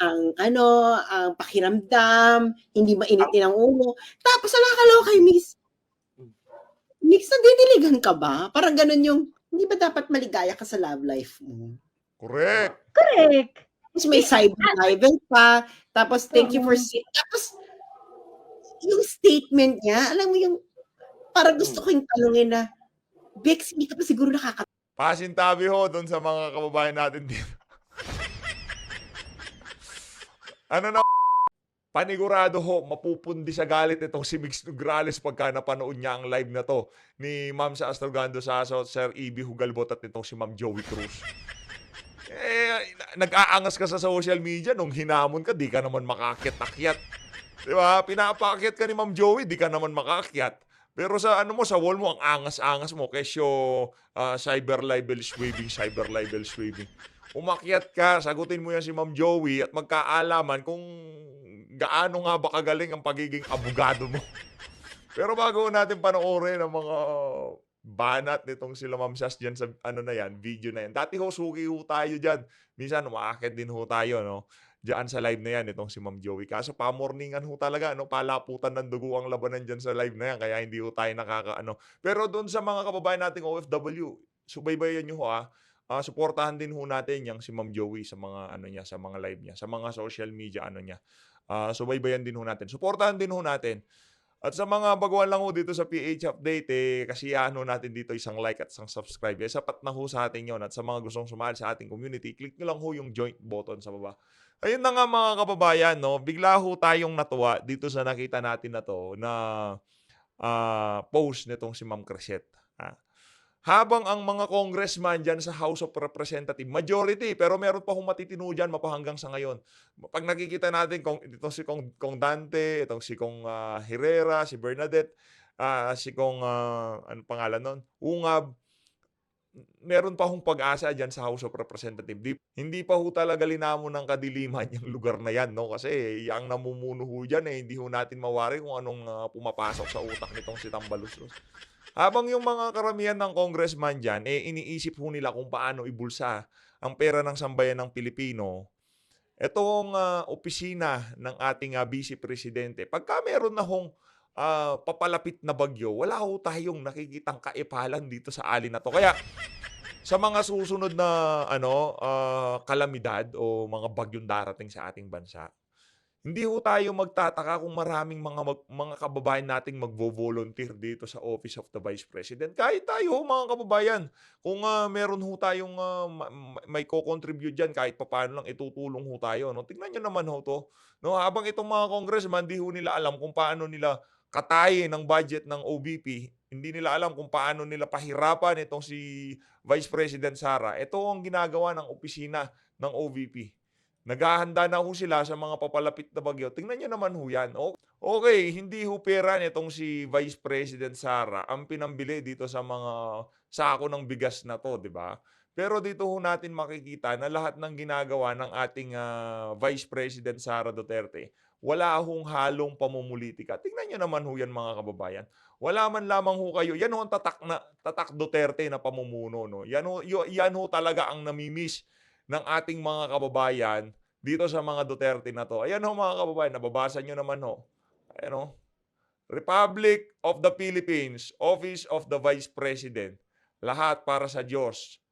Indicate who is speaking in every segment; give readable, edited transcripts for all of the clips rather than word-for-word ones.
Speaker 1: ang pakiramdam, hindi mainitin ang ulo. Tapos nakakaloka kay Miss. Mix, nadidiligan ka ba? Parang ganun yung, hindi ba dapat maligaya ka sa love life mo?
Speaker 2: Correct.
Speaker 3: Correct.
Speaker 1: Tapos may cyber pa, tapos thank you for tapos yung statement niya, alam mo yung, parang gusto ko yung tanungin na, Bex, hindi ka pa siguro
Speaker 2: Pasintabi ho doon sa mga kababayan natin dito. Panigurado ho, mapupundi sa galit itong si Mix Nograles pagka napanood niya ang live na to ni Ma'am sa Astrogando Saso, Sir E.B. Hugalbot at itong si Ma'am Joey Cruz. Nag-aangas ka sa social media nung hinamon ka, di ka naman makakyat-akyat. Diba? Pinapaakyat ka ni Ma'am Joey, di ka naman makakyat. Pero sa sa wall mo, ang angas-angas mo, kesyo cyber libel sweeping. Umakyat ka, sagutin mo yan si Ma'am Joey at magkaalaman kung gaano nga ba kagaling ang pagiging abogado mo. Pero bago natin panoorin ang mga banat nitong sila Ma'am Sas dyan sa video na yan. Dati ho, suki ho tayo dyan. Minsan, umaakit din ho tayo, no? Diyan sa live na yan, itong si Ma'am Joey. Kaso pamorningan ho talaga, no? Palaputan ng dugo ang labanan dyan sa live na yan. Kaya hindi ho tayo Pero doon sa mga kababayan nating OFW, subaybayan nyo ho, suportahan din ho natin yung si Ma'am Joey sa mga sa mga live niya, sa mga social media niya. Subaybayan din ho natin. Suportahan din ho natin. At sa mga baguhan lang ho dito sa PH Update, kasiyahan ho natin dito isang like at isang subscribe. Sapat na ho sa atin yun. At sa mga gustong sumali sa ating community, click nyo lang ho yung joint button sa baba. Ayun na nga mga kababayan, no? Bigla ho tayong natuwa dito sa nakita natin na to na post nitong si Ma'am Crescent. Habang ang mga congressman dyan sa House of Representatives, majority, pero meron pa hong matitino dyan mapahanggang sa ngayon. Pag nakikita natin itong si Kong Dante, itong si Kong Herrera, si Bernadette, si Kong, ano pangalan nun? Ungab, meron pa hong pag-asa dyan sa House of Representatives. Hindi pa ho talaga linamon ng kadiliman yung lugar na yan, no? Kasi yung namumuno ho dyan, hindi ho natin mawari kung anong pumapasok sa utak nitong si Tambaluslos. Habang yung mga karamihan ng congressman dyan, iniisip ho nila kung paano ibulsa ang pera ng sambayan ng Pilipino. Itong opisina ng ating Vice Presidente, pagka meron na hong papalapit na bagyo, wala ho tayong nakikitang kaipalan dito sa alin na to. Kaya sa mga susunod na kalamidad o mga bagyong darating sa ating bansa, hindi ho tayo magtataka kung maraming mga kababayan nating magvo-volunteer dito sa Office of the Vice President. Kahit tayo mga kababayan, kung meron ho tayong may co-contribute dyan, kahit papaano lang itutulong ho tayo. No? Tingnan nyo naman ho to. No? Habang itong mga congressman, di ho nila alam kung paano nila katayin ng budget ng OVP. Hindi nila alam kung paano nila pahirapan itong si Vice President Sara. Ito ang ginagawa ng opisina ng OVP. Naghahanda na ho sila sa mga papalapit na bagyo. Tingnan nyo naman ho yan. Okay, hindi ho pera nitong si Vice President Sara ang pinambili dito sa mga sako ng bigas na to, di ba? Pero dito ho natin makikita na lahat ng ginagawa ng ating Vice President Sara Duterte, wala hong halong pamumulitika. Tingnan nyo naman ho yan mga kababayan. Wala man lamang ho kayo. Yan ho ang tatak Duterte na pamumuno. No? Yan ho talaga ang namimiss ng ating mga kababayan dito sa mga Duterte na to. Ayan ho mga kababayan, nababasa nyo naman ho. Ayan ho. Republic of the Philippines, Office of the Vice President. Lahat para sa Diyos,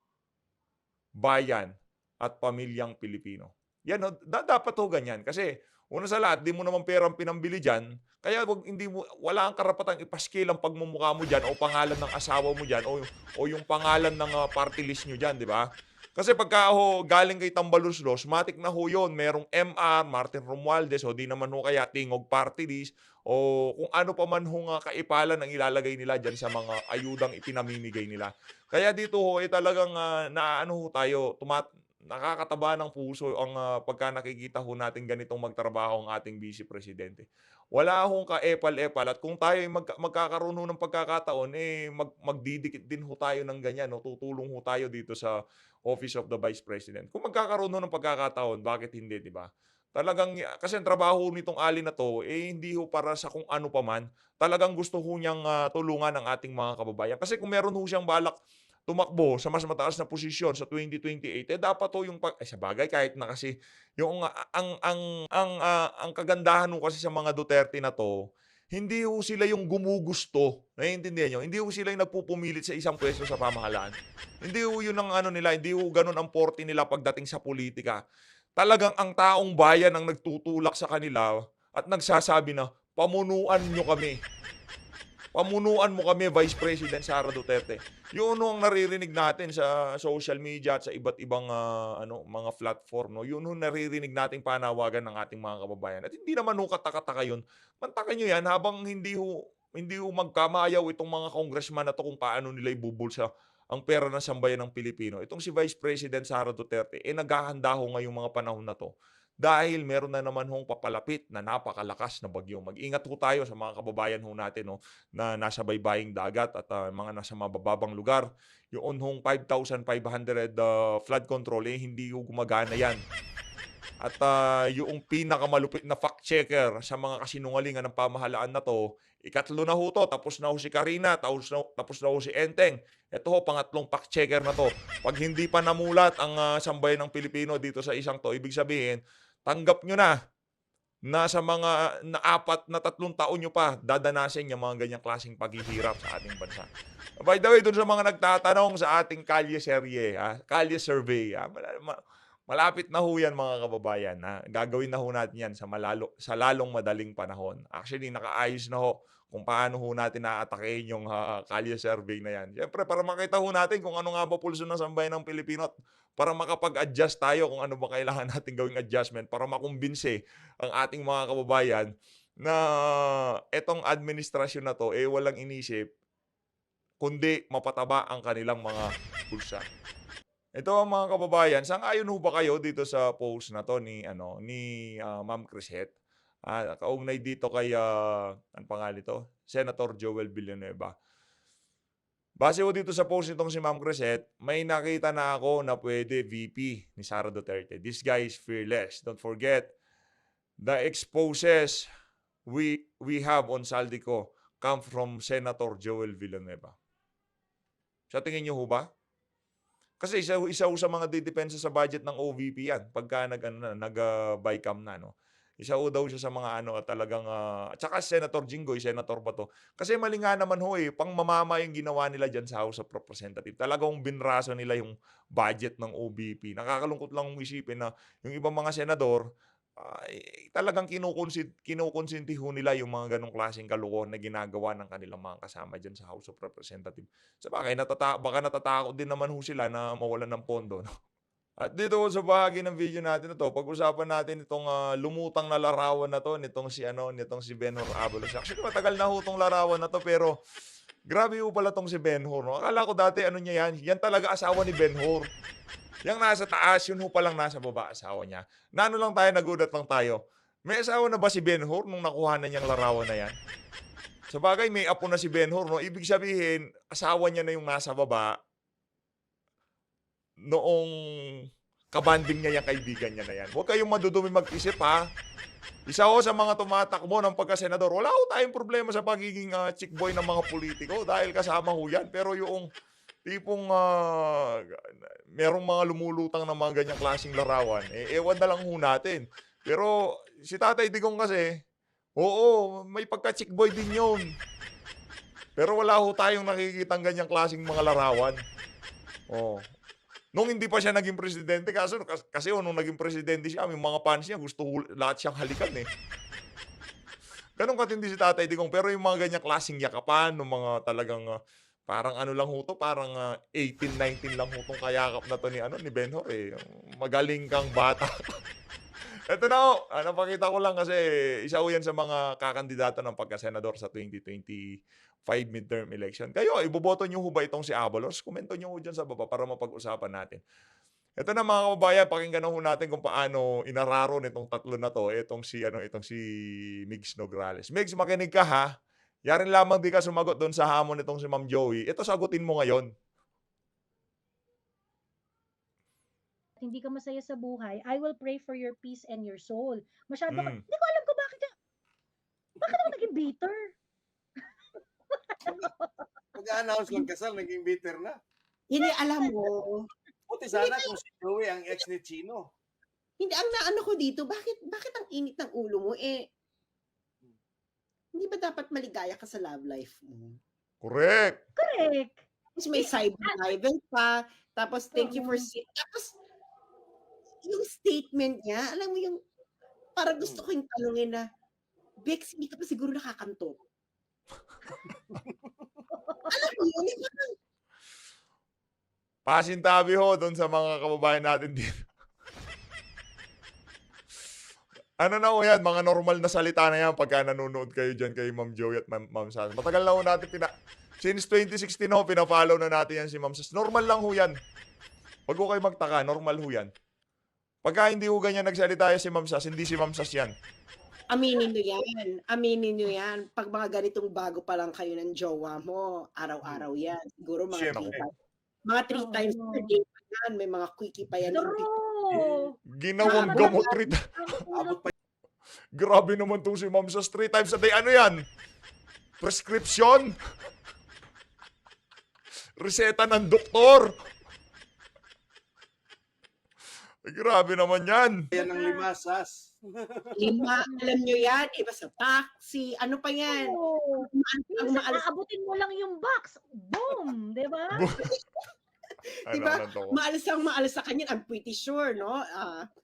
Speaker 2: bayan, at pamilyang Pilipino. Yan ho, dapat ho ganyan. Kasi una sa lahat, di mo naman perang pinambili dyan. Kaya wala kang karapatang ipaskil ang pagmumukha mo dyan o pangalan ng asawa mo dyan o yung pangalan ng party list nyo dyan, di ba? Kasi pagka galing kay Tambaluslos, matik na ho yun. Merong MR, Martin Romualdez, o di naman ho kaya Tingog Party List, o kung ano pa man ho nga kaipalan ang ilalagay nila dyan sa mga ayudang ipinamimigay nila. Kaya dito ho, talagang tayo, nakakataba ng puso ang pagka nakikita ho natin ganitong magtrabaho ang ating Vice Presidente. Wala hong ka-epal-epal. At kung tayo magkakaroon ho ng pagkakataon, magdidikit din ho tayo ng ganyan. No? Tutulong ho tayo dito sa Office of the Vice President. Kung magkakaroon ho ng pagkakataon, bakit hindi, di ba? Talagang, kasi ang trabaho nitong alin na to, hindi ho para sa kung ano pa man. Talagang gusto ho niyang tulungan ang ating mga kababayan. Kasi kung meron ho siyang balak tumakbo sa mas mataas na posisyon sa 2028, dapat ho yung sa bagay kahit na kasi yung ang kagandahan ho kasi sa mga Duterte na 'to, hindi ho sila yung gumugusto, naiintindihan niyo? Hindi ho sila yung nagpupumilit sa isang puwesto sa pamahalaan. Hindi ho yun ang ano nila, hindi ho gano'n ang forte nila pagdating sa politika. Talagang ang taong bayan ang nagtutulak sa kanila at nagsasabi na, "Pamunuan niyo kami. Pamunuan mo kami, Vice President Sara Duterte." Yun ho ang naririnig natin sa social media at sa iba't ibang, mga platform 'no. Yun ho naririnig nating panawagan ng ating mga kababayan at hindi naman ho kataka-taka yun. Mantakin niyo yan habang hindi ho magkamayaw itong mga congressman na 'to kung paano nila ibubulsa ang pera ng sambayan ng Pilipino. Itong si Vice President Sara Duterte, naghahanda ho ngayong mga panahon na 'to dahil meron na naman hong papalapit na napakalakas na bagyo. Mag-ingat ho tayo sa mga kababayan ho natin 'no, na nasa baybaying dagat at, mga nasa mabababang lugar. Yoon hong 5,500 flood control, hindi ho gumagana 'yan. At, yoong pinakamalupit na fact checker sa mga kasinungalingan ng pamahalaan na 'to, ikatlo na ho 'to, tapos na ho si Karina, tapos na ho si Enteng. Eto ho, pangatlong fact checker na 'to. 'Pag hindi pa namulat ang, sambayan ng Pilipino dito sa isang 'to, ibig sabihin, tanggap niyo na sa mga na 4 na 3 taon niyo pa dadanasin yung mga ganyang klaseng paghihirap sa ating bansa. By the way, dun sa mga nagtatanong sa ating kalye serye, kalye survey, malapit na ho yan mga kababayan, gagawin na ho natin yan sa lalong madaling panahon. Actually, nakaayos na ho kung paano ho natin aatakihin yung, kalye survey na yan. Siyempre para makita ho natin kung ano nga ba pulso ng sambayan ng Pilipino at para makapag-adjust tayo kung ano ba kailangan natin gawing adjustment para makumbinsi ang ating mga kababayan na etong administrasyon na 'to, walang inisip kundi mapataba ang kanilang mga bulsa. Ito ang mga kababayan, sang-ayon ho ba kayo dito sa post na 'to ni Ma'am Crisette? Kaugnay dito kay, anong pangalan nito, Senator Joel Villanueva. Base ho dito sa post nitong si Ma'am Crisette, may nakita na ako na pwede VP ni Sara Duterte. This guy is fearless. Don't forget, the exposes we have on Saldico come from Senator Joel Villanueva. Sa tingin niyo ho ba? Kasi isa ho sa mga didepensa sa budget ng OVP yan pagka nag-BICAM na 'no. Isa ho daw siya sa mga talagang, at saka Senator Jinggoy, Senator Bato. Kasi mali nga naman ho, pangmamama yung ginawa nila diyan sa House of Representatives. Talagang binraso nila yung budget ng OVP. Nakakalungkot lang isipin na yung ibang mga senador, talagang kinukonsinti ho nila yung mga gano'ng klaseng kalokohan na ginagawa ng kanilang mga kasama diyan sa House of Representatives. Sabagay baka natatakot din naman ho sila na mawalan ng pondo 'no. At dito ho sa bahagi ng video natin na 'to, pag-usapan natin itong, lumutang na larawan na 'to nitong si Benhur Abalos. Actually matagal na ho 'tong larawan na 'to pero grabe ho pala 'tong si Benhur 'no. Akala ko dati niya 'yan talaga asawa ni Benhur. Yang nasa taas, yun ho palang nasa baba, asawa niya. Lang tayo, nagulat lang tayo. May asawa na ba si Benhur nung nakuhanan niyang larawan na 'yan? Sabagay may apo na si Benhur 'no, ibig sabihin asawa niya na yung nasa baba noong kabanding niya yang kaibigan niya na 'yan. Huwag kayong madudumi mag-isip ha. Isa ho sa mga tumatakbo ng pagka-senador, wala ho tayong problema sa pagiging, chick boy ng mga politiko dahil kasama ho 'yan. Pero yung tipong, merong mga lumulutang na mga ganyang klaseng larawan, ewan na lang ho natin. Pero si Tatay Digong kasi, oo, may pagka-chick boy din 'yun. Pero wala ho tayong nakikitang ganyang klaseng mga larawan. Oh. Nung hindi pa siya naging presidente kasi nung naging presidente siya, yung mga fans niya gusto lahat siyang halikan, eh. Gano'n katindi si Tatay Digong, pero yung mga ganyang klaseng yakapan nung mga talagang, parang lang ho 'to, parang, 18, 19 lang ho 'tong kayakap na 'to ni Benhur, eh. Magaling kang bata. Eto na ho, napakita ko lang kasi isa ho 'yan sa mga kakandidato ng pagka-senador sa 2025 midterm election. Kayo, iboboto niyo ho ba itong si Abalos? Komento niyo ho diyan sa baba para mapag-usapan natin. Eto na mga kababayan, pakinggan na ho natin kung paano inararo nitong tatlo na 'to, itong si Migs Nograles. Migs, makinig ka ha. Yarin lamang di ka sumagot do'n sa hamon nitong si Ma'am Joey, ito sagutin mo ngayon.
Speaker 3: Hindi ka masaya sa buhay, I will pray for your peace and your soul. Masyado ka,
Speaker 2: Hmm.
Speaker 3: hindi ko alam kung bakit ako naging bitter?
Speaker 4: Mag-a-announce lang kasal, naging bitter na.
Speaker 1: Hindi, alam mo,
Speaker 4: Buti
Speaker 1: hindi
Speaker 4: sana
Speaker 1: ba,
Speaker 4: kung si Joey ang ex ni Chino.
Speaker 1: hindi, ang naano ko dito, bakit ang init ng ulo mo? Hindi ba dapat maligaya ka sa love life mo?
Speaker 2: Correct.
Speaker 3: Correct.
Speaker 1: Tapos may cyber rival pa, tapos thank you for
Speaker 3: Oo.
Speaker 1: tapos yung statement niya, alam mo yung, parang gusto ko yung tanungin na, Bex, hindi ka pa siguro nakakanto. Alam mo yun, yung parang,
Speaker 2: Pasintabi ho doon sa mga kababayan natin dito. Ano na ho yan, mga normal na salita na yan pagka nanonood kayo dyan kay Ma'am Joey at Ma'am Sas. Matagal na ho natin since 2016 ho, pina-follow na natin yan si Ma'am Sas. Normal lang ho yan. Huwag ho kayo magtaka, normal ho yan. Pagka hindi ho ganyan nagsalita si Ma'am Sas, hindi si Ma'am Sas yan.
Speaker 1: aminin nyo yan. Aminin nyo yan. Pag mga ganitong bago pa lang kayo ng jowa mo, araw-araw yan. Siguro mga
Speaker 4: Siyempre.
Speaker 1: 3 times. Mga 3 times per day pa yan. May mga quickie pa yan.
Speaker 3: True.
Speaker 2: Ginawang gamot rin.
Speaker 4: Abot pa
Speaker 2: Grabe naman to si Ma'am Sas 3 times a day. Ano yan? Prescription? Reseta ng doktor? Grabe naman yan.
Speaker 4: yan ng 5, Sas.
Speaker 1: 5, alam nyo yan. Iba sa taxi. Ano pa yan?
Speaker 3: Oo.
Speaker 1: Ang
Speaker 3: Minsan,
Speaker 1: maalas,
Speaker 3: aabutin mo lang yung box. Boom! Di ba?
Speaker 1: diba?
Speaker 2: Ano to?
Speaker 1: Maalas sa kanya. I'm pretty sure, no?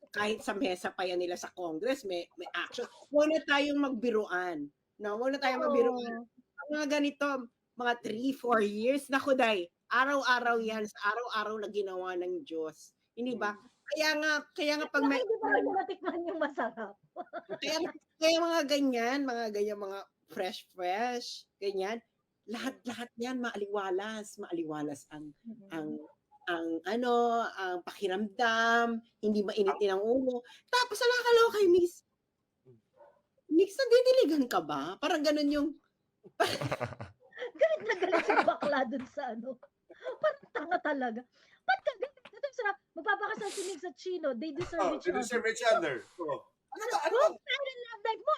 Speaker 1: Kahit sa mesa pa yan nila sa Congress, may action. Huwag na tayong magbiruan. No? Huwag na tayong magbiruan.
Speaker 3: Oo.
Speaker 1: Mga ganito, mga 3-4 years, naku day, araw-araw yan, sa araw-araw na ginawa ng Diyos. Hindi ba? Kaya nga pag may,
Speaker 3: Hindi pa rin natikman yung masarap.
Speaker 1: kaya mga ganyan, mga fresh, ganyan, lahat yan maaliwalas ang pakiramdam, hindi mainitin ang ulo. Tapos nakakaloka kay Miss. Mix, nadidiligan ka ba? Parang ganun yung,
Speaker 3: Galit na galit si bakla dun sa ano. Parang tanga talaga. Ba't ka galit? Ito yung sarap. Magpapakasal si Migs at Chino. They deserve each
Speaker 4: They
Speaker 3: other.
Speaker 4: deserve each other. Oh. Ano ba? Ano ba?
Speaker 3: Kung tayo ng love life mo,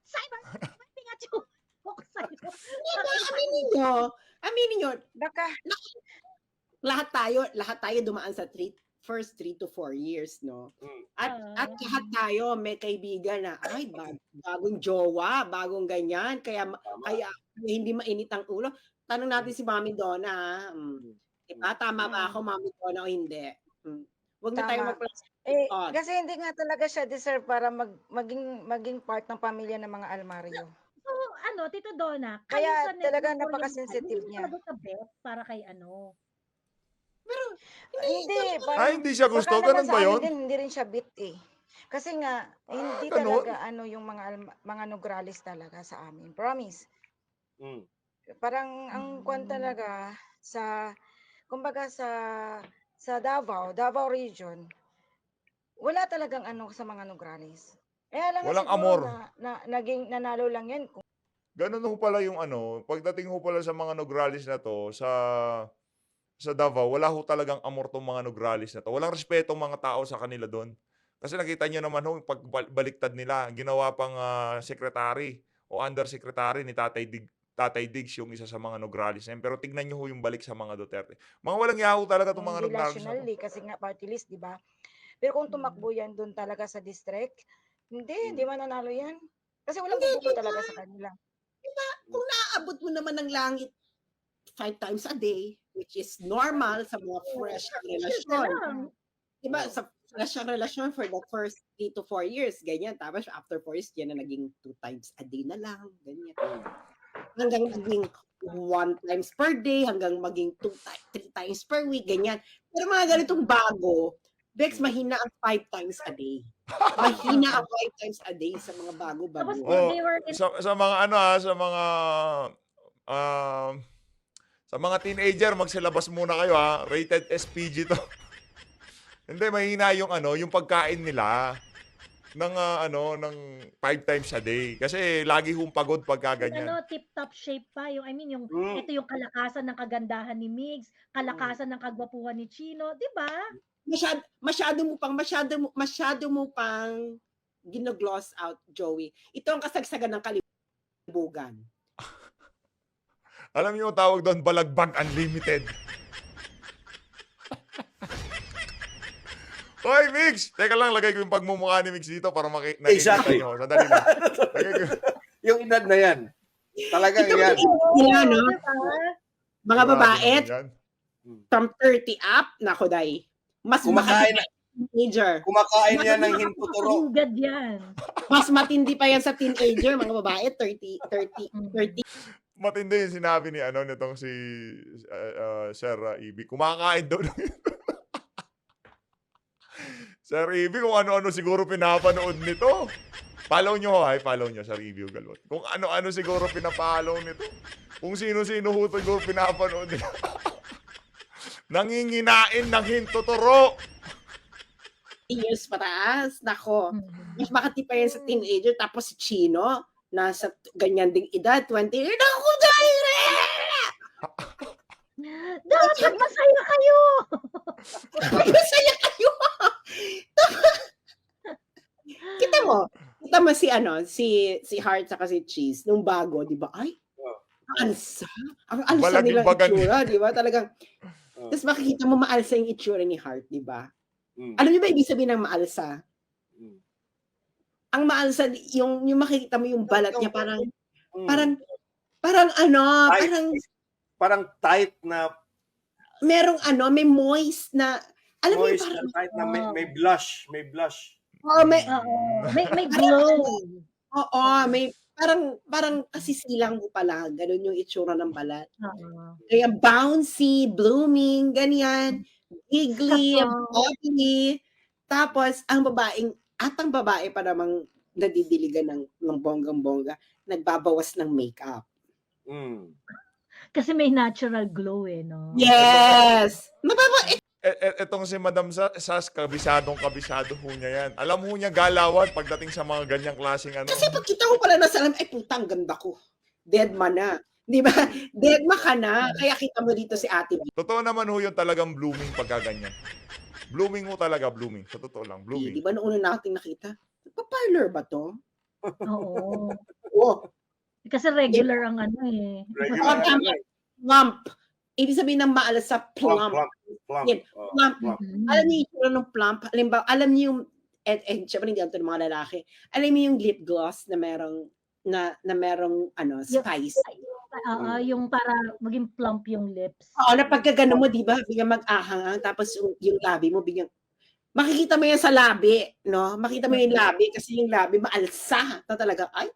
Speaker 3: cyber fighting at you. Ako sa'yo.
Speaker 1: aminin nyo,
Speaker 5: Baka,
Speaker 1: lahat tayo dumaan sa first 3 to 4 years, no? At lahat tayo may kaibigan na, ay, bagong jowa, bagong ganyan, kaya hindi mainit ang ulo. Tanong natin si Mami Donna, ha? Diba? Tama ba ako, Mami Donna, o hindi? Huwag na tayo
Speaker 5: Tama.
Speaker 1: mag-plastic.
Speaker 5: kasi hindi nga talaga siya deserve para maging part ng pamilya ng mga almaryo.
Speaker 3: So, Tito Donna,
Speaker 5: Kaya
Speaker 3: kayo sa
Speaker 5: talagang
Speaker 3: Network
Speaker 5: napaka-sensitive
Speaker 3: hindi
Speaker 5: niya.
Speaker 3: talaga ka bet para kay ano.
Speaker 5: Hindi,
Speaker 2: Hindi siya gusto.
Speaker 5: baka naman
Speaker 2: Ganun
Speaker 5: sa
Speaker 2: ba
Speaker 5: amin
Speaker 2: yun?
Speaker 5: din, hindi rin siya bit eh. Kasi nga, hindi
Speaker 2: ganun?
Speaker 5: talaga yung mga Nograles talaga sa amin. Promise.
Speaker 4: Mm.
Speaker 5: Parang ang kwan talaga kumbaga sa Davao region, wala talagang sa mga Nograles. Lang
Speaker 2: Walang
Speaker 5: siguro
Speaker 2: amor.
Speaker 5: na naging nanalo lang yan.
Speaker 2: Ganun ho pala yung pagdating ho pala sa mga Nograles na to, sa Davao, wala ho talagang amor tong mga Nograles na to. Walang respeto ang mga tao sa kanila doon. Kasi nakita niyo naman ho, pagbaliktad nila, ginawa pang secretary o undersecretary ni Tatay Diggs yung isa sa mga Nograles na yun. Pero tignan niyo ho yung balik sa mga Duterte. Mga walang yaho talaga itong mga
Speaker 5: Hindi
Speaker 2: Nograles na to.
Speaker 5: nationally kasi nga party list, di ba? Pero kung tumakbo yan doon talaga sa district, hindi mananalo yan. Kasi walang bubuko talaga sa kanila.
Speaker 1: Kung naaabot mo naman ng langit 5 times a day, which is normal sa mga fresh ang relasyon. Diba? Sa fresh ang relasyon for the first 3 to 4 years, ganyan. Tapos after 4 years, yan na naging 2 times a day na lang, ganyan. Hanggang maging 1 times per day, hanggang maging 3 times per week, ganyan. Pero mga ganitong bago, Bex, mahina ang 5 times a day. Mahina ang 5 times a day sa mga bago-bago.
Speaker 3: Tapos
Speaker 2: Oh,
Speaker 3: they were in
Speaker 2: sa mga sa mga teenager, magsilabas muna kayo ha. Rated SPG to. Hindi, mahina yung pagkain nila ng 5 times a day. Kasi lagi hong pagod pagka ganyan.
Speaker 3: tip-top shape pa. Yung ito yung kalakasan ng kagandahan ni Migs, kalakasan ng kagwapuhan ni Chino, di ba?
Speaker 1: Masyado mo pang ginogloss out, Joey. Ito ang kasagsagan ng kalibugan.
Speaker 2: Alam niyo yung tawag doon, Balagbag Unlimited. Hoy, Mix! Teka lang, lagay ko yung pagmumukha ni Mix dito para nakikita
Speaker 4: Exactly.
Speaker 2: nyo. Sandali lang. Lagay ko.
Speaker 4: Yung edad na yan. Talagang
Speaker 1: Ito
Speaker 4: yan.
Speaker 1: nila, no?
Speaker 3: Diba?
Speaker 1: Mga babae,
Speaker 2: Yan.
Speaker 1: from 30 up, nako, day. Mas
Speaker 4: Kumakain
Speaker 1: makati pa yung teenager.
Speaker 4: Kumakain yan ng hintuturo.
Speaker 3: Hingad yan.
Speaker 1: Mas matindi pa yan sa teenager, mga babae, 30.
Speaker 2: Matindi yung sinabi ni nitong si Sir Ibi. Kumakain doon. Sir Ibi, kung ano-ano siguro pinapanood nito. Follow nyo, follow nyo, Sir Ibi Ugalot. Kung ano-ano siguro pinapalaw nito. Kung sino-sino ho siguro pinapanood nito. Nanginginain ng hintuturo.
Speaker 1: Years pataas, nako.
Speaker 3: Mhm.
Speaker 1: Mas makati pa yan sa teenager. Tapos si Chino, nasa ganyan ding edad, 20. Naku, Jaire!
Speaker 3: Dapat masaya kayo!
Speaker 1: Masaya kayo! Kita mo si Heart saka si Cheese, nung bago, di ba? Ay, alsa. Ang alsa nilang
Speaker 2: Balagimbagan.
Speaker 1: itsura, di ba? Talagang,
Speaker 4: Oh.
Speaker 1: tapos makikita mo maalsa yung itsura ni Heart, di ba?
Speaker 4: Mm.
Speaker 1: Alam niyo ba ibig sabihin ng maalsa?
Speaker 4: Mm.
Speaker 1: Ang maalsa, yung makikita mo yung balat niya, parang
Speaker 4: Mm.
Speaker 1: parang
Speaker 4: Parang tight na,
Speaker 1: merong may moist na, alam mo yung
Speaker 4: moist na
Speaker 1: parang,
Speaker 4: tight na may blush. May blush.
Speaker 1: may
Speaker 3: May glow.
Speaker 1: may parang kasisilang mo pala, ganun yung itsura ng balat.
Speaker 3: Oo.
Speaker 1: Kaya bouncy, blooming, ganyan, giggly,
Speaker 3: Sakto.
Speaker 1: bubbly. Tapos, ang babae pa namang nadidiligan ng bonggang-bongga, nagbabawas ng makeup.
Speaker 4: Mm.
Speaker 3: Kasi may natural glow no?
Speaker 1: Yes!
Speaker 2: Etong si Madam Sas, kabisado ho niya yan. Alam ho niya galawan pagdating sa mga ganyang klaseng
Speaker 1: Kasi pagkita ko pala nasa alam, ay putang ganda ko. Dead man na. Di ba? Dead man ka na. Kaya kita mo dito si Ate B.
Speaker 2: Totoo naman ho yung talagang blooming pagka ganyan. Blooming ho talaga, blooming. Sa totoo lang,
Speaker 1: Di
Speaker 2: blooming.
Speaker 1: ba noong una nating nakita? Pa-parlor ba to?
Speaker 3: Oo.
Speaker 1: Oo.
Speaker 3: Kasi regular ang
Speaker 4: Regular.
Speaker 1: Plump. Ibig sabihin ng maalsa, plump.
Speaker 4: Plump.
Speaker 1: Yan,
Speaker 4: Oh,
Speaker 1: plump.
Speaker 4: plump.
Speaker 1: Alam niyo yung itsura ng plump? Alam niyo yung, syempre hindi ito ng mga lalaki. Alam niyo yung lip gloss na merong, spice.
Speaker 3: Yung para maging plump yung lips.
Speaker 1: Oo, na pagkagano mo, di ba? Biglang mag-ahang, tapos yung labi mo, biglang, makikita mo yan sa labi, no? Makita mo yung labi, kasi yung labi maalsa. Na talaga, ay,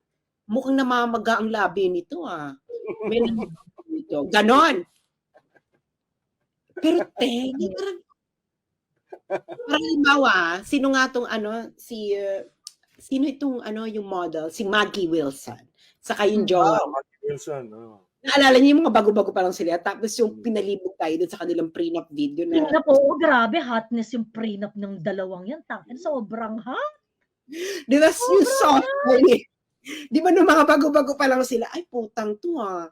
Speaker 1: mukhang namamaga ang labi nito, ah. May nito. Ganon. Pero, parang halimbawa, sino nga tong sino itong yung model? Si Maggie Wilson. Saka yung jowa.
Speaker 4: Maggie Wilson. Oh.
Speaker 1: Naalala niyo yung mga bago-bago pa lang sila. Tapos yung pinalibog tayo dun sa kanilang prenup video na.
Speaker 3: Prenup, oo, grabe, hotness yung prenup ng dalawang yan. Tangin, sobrang
Speaker 1: Di ba yung soft eh. Di ba nung mga bago-bago pa lang sila, ay putang to ah.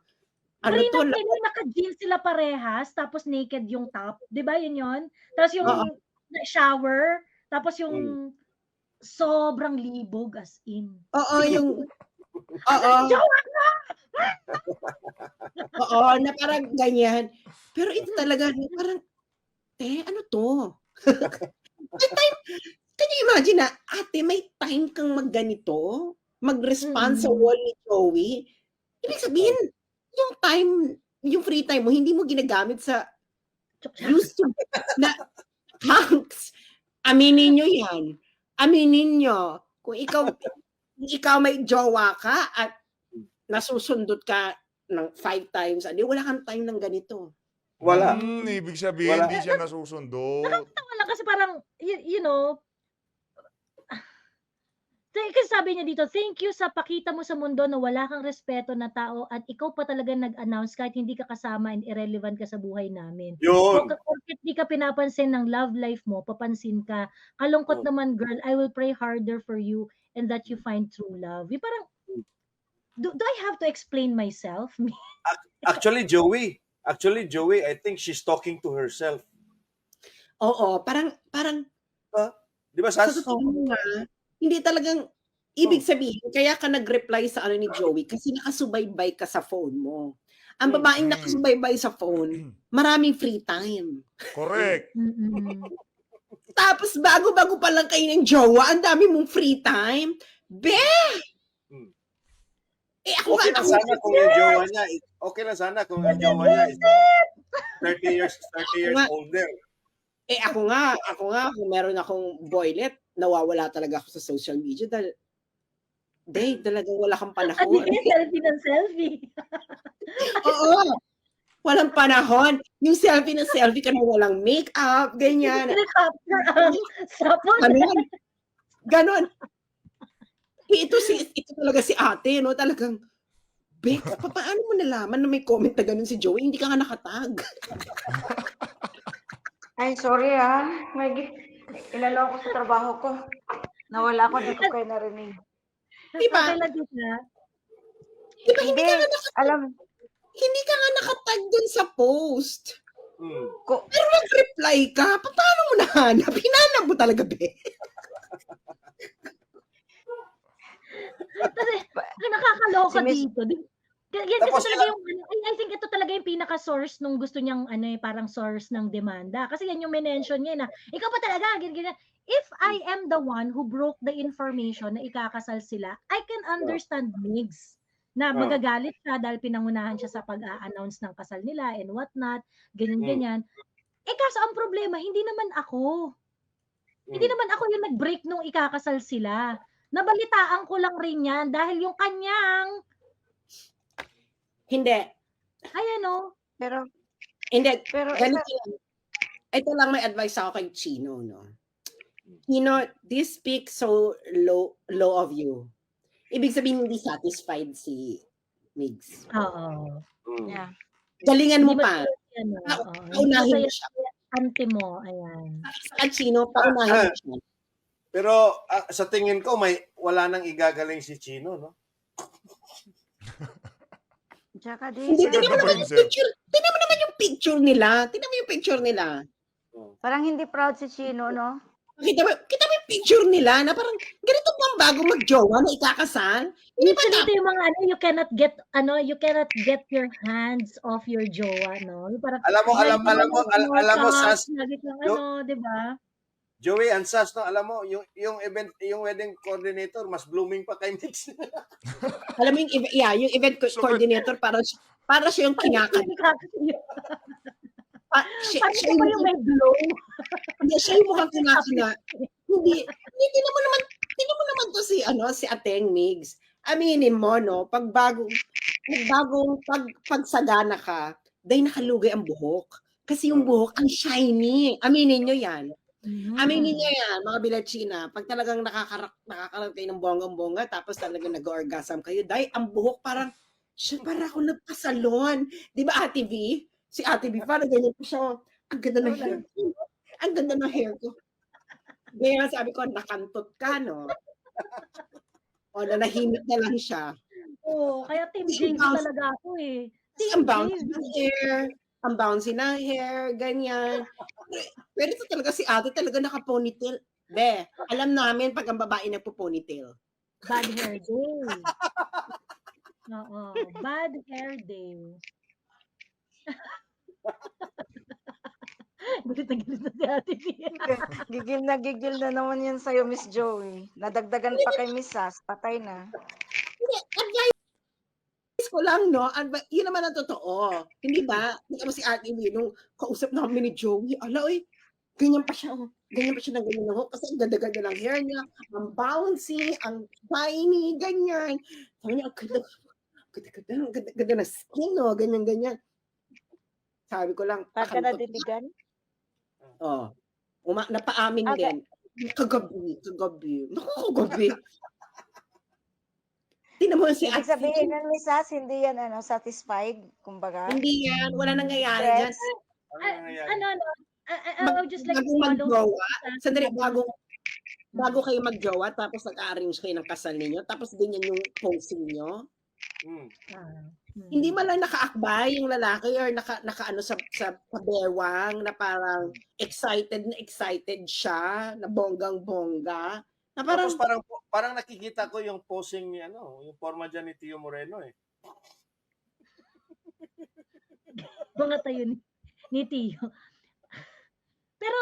Speaker 1: Ano to?
Speaker 3: Prenup nila, naka-jeans sila parehas, tapos naked yung top. Di ba yun? Tapos yung shower, tapos yung sobrang libog as in.
Speaker 1: Oo, yung Oo, na parang ganyan. Pero ito talaga, parang, ano to? May time, can you imagine na, ate, may time kang magganito? Mag-respond sa wall ni Joey? Ibig sabihin, yung time, yung free time mo, hindi mo ginagamit sa used to na hanks. Aminin nyo yan. Aminin nyo. Kung ikaw may jowa ka at nasusundot ka ng 5 times a day, wala kang time ng ganito.
Speaker 4: Wala.
Speaker 2: Ibig sabihin,
Speaker 4: Wala.
Speaker 2: hindi siya nasusundot.
Speaker 3: Nakakatawa lang kasi parang, you know, kasi sabi niya dito, thank you sa pakita mo sa mundo na wala kang respeto na tao at ikaw pa talaga nag-announce kahit hindi ka kasama and irrelevant ka sa buhay namin.
Speaker 4: Yun.
Speaker 3: Porket di ka pinapansin ng love life mo, papansin ka. Kalungkot naman, girl, I will pray harder for you and that you find true love. Yung parang, do I have to explain myself?
Speaker 4: Actually, Joey, I think she's talking to herself.
Speaker 1: Oo, parang
Speaker 4: Di ba,
Speaker 1: sa
Speaker 4: Sas?
Speaker 1: totoo nga, hindi talagang, ibig sabihin, kaya ka nag-reply sa ni Joey kasi nakasubaybay ka sa phone mo. Ang
Speaker 4: Mm.
Speaker 1: babaeng nakasubaybay sa phone, maraming free time.
Speaker 2: Correct.
Speaker 3: Mm-mm.
Speaker 1: Tapos bago-bago pa lang kayo ng jowa, ang dami mong free time. Be!
Speaker 4: Mm.
Speaker 1: Ako
Speaker 4: Okay
Speaker 1: nga,
Speaker 4: lang sana kung yung jowa niya, okay lang sana kung yung jowa niya is 30 years
Speaker 1: nga.
Speaker 4: older.
Speaker 1: ako nga, kung meron akong boylet, nawawala talaga ako sa social media dahil, talagang wala kang
Speaker 3: Ano
Speaker 1: panahon.
Speaker 3: yun? Selfie ng selfie.
Speaker 1: Oo, walang panahon. Yung selfie na selfie ka na walang make-up, ganyan.
Speaker 3: Kinakapture ang sapon.
Speaker 1: Ganon. Ito talaga si ate, no? Talagang, Bek, paano mo nalaman na may comment na ganun si Joey? Hindi ka nga nakatag.
Speaker 5: Ay, sorry May inalo ako sa trabaho ko. Nawala ako, di ko kayo narinig.
Speaker 1: Diba?
Speaker 3: Okay lang kita.
Speaker 1: Diba, hindi
Speaker 5: Hindi,
Speaker 1: ka nga hindi ka nga nakatag dun sa post.
Speaker 4: Mm.
Speaker 1: Pero nag-reply ka. Paano mo nahanap? Hinanap mo talaga, Be.
Speaker 3: Kasi, ang nakakaloka
Speaker 5: Si Miss-
Speaker 3: dito. Yan
Speaker 4: Tapos
Speaker 3: kasi talaga yung, I think ito talaga yung pinaka-source nung gusto niyang, parang source ng demanda. Kasi yan yung mention niya na, ikaw pa talaga, ganyan. If I am the one who broke the information na ikakasal sila, I can understand Migs na magagalit siya dahil pinangunahan siya sa pag-a-announce ng kasal nila and whatnot, ganyan-ganyan. Kaso ang problema, hindi naman ako. Hindi naman ako yung nag-break nung ikakasal sila. Nabalitaan ko lang rin yan dahil yung kanyang,
Speaker 1: Hindi.
Speaker 5: Pero
Speaker 1: Ganito lang. Ito lang may advice ako kay Chino, no? Chino, this speaks so low of you. Ibig sabihin, hindi satisfied si Migs.
Speaker 3: oo.
Speaker 5: yeah.
Speaker 1: Galingan mo
Speaker 3: Hindi
Speaker 1: pa.
Speaker 3: Paunahin
Speaker 1: Paunahin mo siya.
Speaker 3: Ante mo, ayan.
Speaker 1: Sa Chino, paunahin mo siya.
Speaker 4: Pero sa tingin ko wala nang igagaling si Chino, no?
Speaker 5: Tsaka
Speaker 1: Hindi,
Speaker 2: Ganda
Speaker 1: tingnan mo
Speaker 2: pa
Speaker 1: naman
Speaker 2: rin,
Speaker 1: yung
Speaker 2: sir.
Speaker 1: picture. Tingnan mo naman yung picture nila. Tingnan mo yung picture nila.
Speaker 5: parang hindi proud si Chino, no?
Speaker 1: Kita mo yung picture nila na parang ganito pang bago mag-jowa na ikakasal. Hindi ba
Speaker 3: Usually ito yung mga you cannot get your hands off your jowa, no? Yung parang,
Speaker 4: Alam mo, Sas,
Speaker 3: lagi kang di ba?
Speaker 4: Joey and Sas, no, alam mo, yung wedding coordinator, mas blooming pa kay Mix.
Speaker 1: Alam mo yung event coordinator para siya yung kinakanta. Siya
Speaker 3: yung may glow.
Speaker 1: Siya yung mukhang kinakanta. Hindi, tingnan mo naman to si Ateng Migs. Aminin mo, no, pagsagana ka, dahil nakalugay ang buhok. Kasi yung buhok, ang shiny. Aminin nyo yan. Aminin nyo yan, mga Bilachina. Pag talagang nakakaroon kayo ng bonggang-bongga, tapos talagang nag-orgasm kayo, dahil ang buhok parang ako nagpasalon. Di ba, Ate V? Si Ate B, parang ganyan po siya. Ang ganda ng hair ko. Ang ganda ng hair ko. Kaya sabi ko, nakantot ka, no? O, nanahimik na lang siya.
Speaker 3: Oo, kaya Team James talaga ako eh.
Speaker 1: Ang bouncy ng hair. Ang bouncy ng hair, ganyan. Pero ito talaga si ate, talaga naka-ponytail. Be, alam namin pag ang babae nagpo-ponytail.
Speaker 3: Bad hair day. Oo, bad hair day. Gulit na si Ate Pia.
Speaker 5: Gigil na naman yan sa'yo, Miss Joey. Nadagdagan pa kay Miss Sas, patay na.
Speaker 1: Advice ko lang, no? Yun naman ang totoo. Hindi ba? Hindi mo si Ate B, nung kausap namin ni Joey, ganyan pa siya, ganyan pa siya ng ganyan ng kasi ang ganda-ganda ng hair niya, ang bouncy, ang shiny, ganyan. Sabi niya, ang ganda ng skin, no? Ganyan. Sabi ko lang,
Speaker 5: Pagka nadiligan?
Speaker 1: Napaamin din. Kagabi. Naku, kagabi. Tingnan mo si
Speaker 5: Ibig sabihin ng Miss Sas, hindi yan satisfied, kumbaga.
Speaker 1: Hindi yan, wala nangyayari dyan.
Speaker 3: I would just like to
Speaker 1: follow. Sandali, bago kayo mag-jowa, tapos nag-arrange kayo ng kasal ninyo, tapos ganyan yung posing nyo. Hindi man lang nakaakbay yung lalaki or naka sa bewang na parang excited siya, na bonggang-bongga. Na
Speaker 4: Tapos parang nakikita ko yung posing ni yung forma dyan ni Tio Moreno eh.
Speaker 3: Mga tayo ni Tio. Pero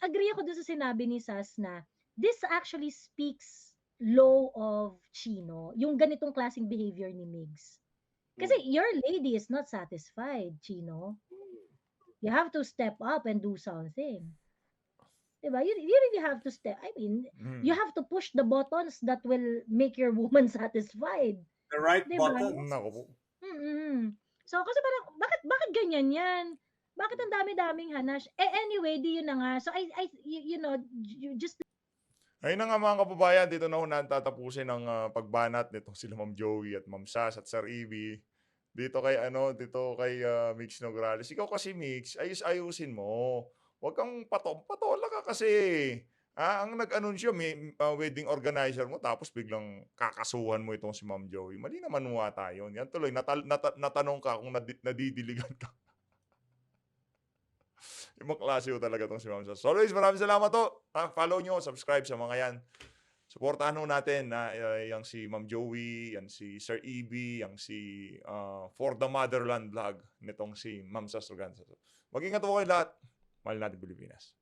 Speaker 3: agree ako dun sa sinabi ni Sas na this actually speaks low of Chino, yung ganitong klaseng behavior ni Migs. Kasi your lady is not satisfied, Chino. You have to step up and do something. Diba? You really have to you have to push the buttons that will make your woman satisfied.
Speaker 4: The right
Speaker 3: Diba?
Speaker 4: button.
Speaker 2: Nako po.
Speaker 3: So, kasi parang, bakit ganyan yan? Bakit ang dami-daming hanash? Anyway, di yun na nga. So, you just
Speaker 2: Ayun na nga mga kababayan, dito na ho tatapusin ang pagbanat nitong sila Ma'am Joey at Ma'am Sas at Sir Ibi. Dito kay Mix Nograles. Ikaw kasi Mix, ayusin mo. Huwag kang patola ka kasi. Ang nag-anunsyo, wedding organizer mo, tapos biglang kakasuhan mo itong si Ma'am Joey. Mali naman mo tayo. Yan tuloy, natanong ka kung nadidiligan ka. Ibang klase ho talaga itong si Ma'am Sas. So always, maraming salamat to. Follow nyo, subscribe sa mga yan. Supportahan ho natin na yung si Ma'am Joey, yan si Sir EB, yang si For the Motherland vlog nitong si Ma'am Sas Organza. Mag-ingat po kayo lahat. Mahal natin Pilipinas.